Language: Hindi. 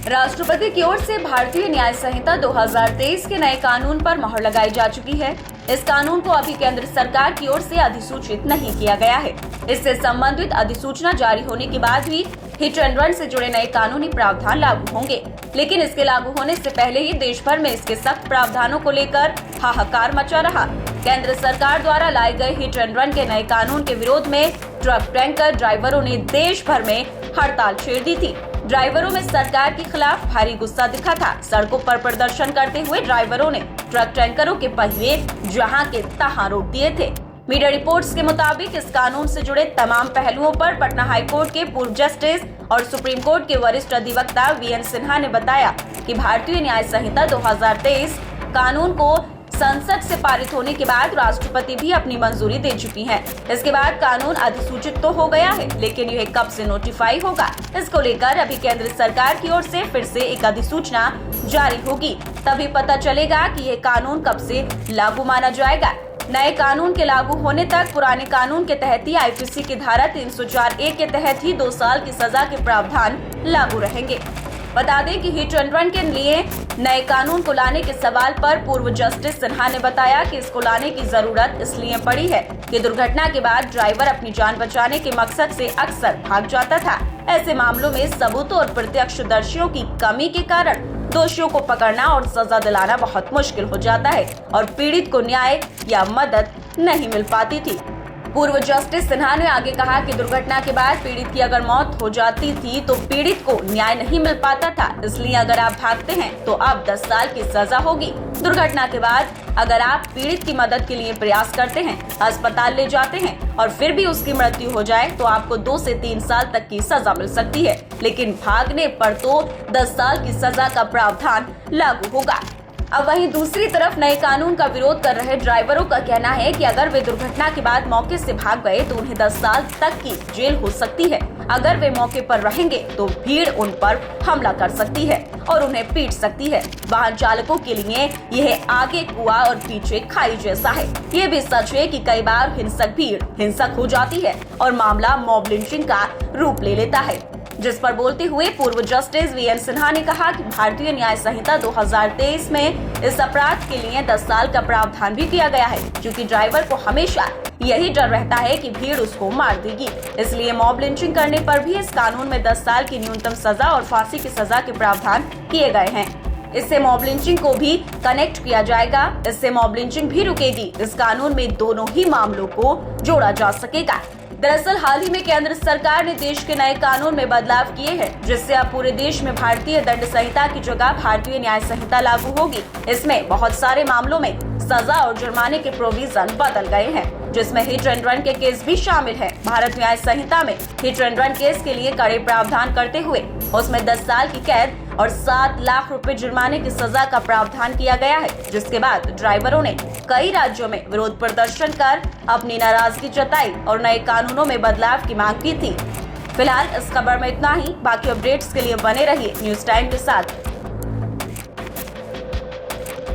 राष्ट्रपति की ओर से भारतीय न्याय संहिता 2023 के नए कानून पर मोहर लगाई जा चुकी है। इस कानून को अभी केंद्र सरकार की ओर से अधिसूचित नहीं किया गया है। इससे संबंधित अधिसूचना जारी होने के बाद ही हिट एंड रन से जुड़े नए कानूनी प्रावधान लागू होंगे। लेकिन इसके लागू होने से पहले ही देश भर में इसके सख्त प्रावधानों को लेकर हाहाकार मचा रहा। केंद्र सरकार द्वारा लाए गए हिट एंड रन के नए कानून के विरोध में ट्रक टैंकर ड्राइवरों ने देश भर में हड़ताल छेड़ दी थी। ड्राइवरों में सरकार के खिलाफ भारी गुस्सा दिखा था। सड़कों पर प्रदर्शन करते हुए ड्राइवरों ने ट्रक टैंकरों के पहिए जहां के तहां रोक दिए थे। मीडिया रिपोर्ट्स के मुताबिक इस कानून से जुड़े तमाम पहलुओं पर पटना हाई कोर्ट के पूर्व जस्टिस और सुप्रीम कोर्ट के वरिष्ठ अधिवक्ता वीएन सिन्हा ने बताया कि भारतीय न्याय संहिता 2023 कानून को संसद से पारित होने के बाद राष्ट्रपति भी अपनी मंजूरी दे चुकी हैं। इसके बाद कानून अधिसूचित तो हो गया है, लेकिन यह कब से नोटिफाई होगा, इसको लेकर अभी केंद्र सरकार की ओर से फिर से एक अधिसूचना जारी होगी। तभी पता चलेगा कि यह कानून कब से लागू माना जाएगा। नए कानून के लागू होने तक पुराने कानून के तहत ही आईपीसी की धारा 304(a) के तहत ही 2 साल की सजा के प्रावधान लागू रहेंगे। बता दें कि हिट एंड रन के लिए नए कानून को लाने के सवाल पर पूर्व जस्टिस सिन्हा ने बताया कि इसको लाने की जरूरत इसलिए पड़ी है कि दुर्घटना के बाद ड्राइवर अपनी जान बचाने के मकसद से अक्सर भाग जाता था। ऐसे मामलों में सबूतों और प्रत्यक्षदर्शियों की कमी के कारण दोषियों को पकड़ना और सजा दिलाना बहुत मुश्किल हो जाता है और पीड़ित को न्याय या मदद नहीं मिल पाती थी। पूर्व जस्टिस सिन्हा ने आगे कहा कि दुर्घटना के बाद पीड़ित की अगर मौत हो जाती थी तो पीड़ित को न्याय नहीं मिल पाता था। इसलिए अगर आप भागते हैं तो अब 10 साल की सजा होगी। दुर्घटना के बाद अगर आप पीड़ित की मदद के लिए प्रयास करते हैं, अस्पताल ले जाते हैं और फिर भी उसकी मृत्यु हो जाए तो आपको 2 से 3 साल तक की सजा मिल सकती है। लेकिन भागने पर तो 10 साल की सजा का प्रावधान लागू होगा। अब वहीं दूसरी तरफ नए कानून का विरोध कर रहे ड्राइवरों का कहना है कि अगर वे दुर्घटना के बाद मौके से भाग गए तो उन्हें 10 साल तक की जेल हो सकती है। अगर वे मौके पर रहेंगे तो भीड़ उन पर हमला कर सकती है और उन्हें पीट सकती है। वाहन चालकों के लिए यह आगे कुआं और पीछे खाई जैसा है। ये भी सच है कि कई बार हिंसक भीड़ हिंसक हो जाती है और मामला मॉब लिंचिंग का रूप ले लेता है। जिस पर बोलते हुए पूर्व जस्टिस वीएन सिन्हा ने कहा कि भारतीय न्याय संहिता 2023 में इस अपराध के लिए 10 साल का प्रावधान भी किया गया है, क्योंकि ड्राइवर को हमेशा यही डर रहता है कि भीड़ उसको मार देगी। इसलिए मॉब लिंचिंग करने पर भी इस कानून में 10 साल की न्यूनतम सजा और फांसी की सजा के प्रावधान किए गए हैं। इससे मॉब लिंचिंग को भी कनेक्ट किया जाएगा। इससे मॉब लिंचिंग भी रुकेगी। इस कानून में दोनों ही मामलों को जोड़ा जा सकेगा। दरअसल हाल ही में केंद्र सरकार ने देश के नए कानून में बदलाव किए हैं, जिससे अब पूरे देश में भारतीय दंड संहिता की जगह भारतीय न्याय संहिता लागू होगी। इसमें बहुत सारे मामलों में सजा और जुर्माने के प्रोविजन बदल गए हैं, जिसमें हिट एंड रन के केस भी शामिल है। भारत न्याय संहिता में हिट एंड रन केस के लिए कड़े प्रावधान करते हुए उसमें 10 साल की कैद और 7 लाख रुपए जुर्माने की सजा का प्रावधान किया गया है, जिसके बाद ड्राइवरों ने कई राज्यों में विरोध प्रदर्शन कर अपनी नाराजगी जताई और नए कानूनों में बदलाव की मांग की थी। फिलहाल इस खबर में इतना ही। बाकी अपडेट्स के लिए बने रहिए न्यूज़ टाइम के साथ।